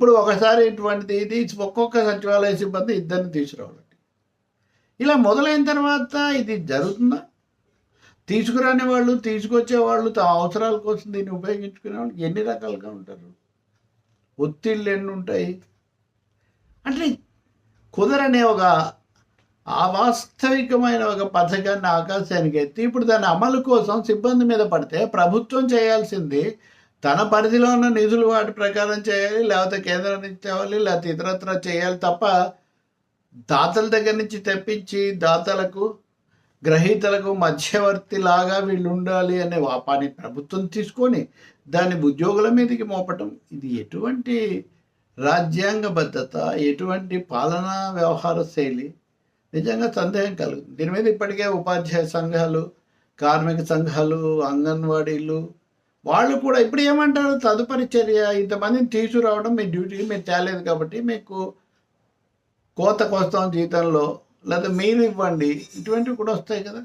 ఇప్పుడు ఒకసారి ఇటువంటిది ఇది ఒక్కొక్క సచివాలయ సిబ్బంది ఇద్దరిని తీసుకురావాలి. ఇలా మొదలైన తర్వాత ఇది జరుగుతుందా? తీసుకురాని వాళ్ళు, తీసుకొచ్చేవాళ్ళు, తమ అవసరాల కోసం దీన్ని ఉపయోగించుకునే వాళ్ళు ఎన్ని రకాలుగా ఉంటారు? ఒత్తిళ్ళు ఎన్ని ఉంటాయి? అంటే కుదరనే ఒక అవాస్తవికమైన ఒక పథకాన్ని ఆకాశానికి ఎత్తి ఇప్పుడు దాని అమలు కోసం సిబ్బంది మీద పడితే ప్రభుత్వం చేయాల్సింది తన పరిధిలో ఉన్న నిధులు వాటి ప్రకారం చేయాలి, లేకపోతే కేంద్రం నుంచి తేవాలి, లేకపోతే ఇతరత్ర చేయాలి తప్ప దాతల దగ్గర నుంచి తెప్పించి దాతలకు గ్రహీతలకు మధ్యవర్తిలాగా వీళ్ళు ఉండాలి అనే వాపాన్ని ప్రభుత్వం తీసుకొని దాన్ని ఉద్యోగుల మీదకి మోపటం ఇది ఎటువంటి రాజ్యాంగబద్ధత, ఎటువంటి పాలనా వ్యవహార శైలి? నిజంగా సందేహం కలుగుతుంది. దీని మీద ఇప్పటికే ఉపాధ్యాయ సంఘాలు, కార్మిక సంఘాలు, అంగన్వాడీలు వాళ్ళు కూడా ఇప్పుడు ఏమంటారు? తదుపరి చర్య ఇంతమందిని తీసుకురావడం మీ డ్యూటీ, మీరు తేలేదు కాబట్టి మీకు కోత కోస్తాం జీతంలో, లేదా మీరు ఇవ్వండి, ఇటువంటివి కూడా వస్తాయి కదా.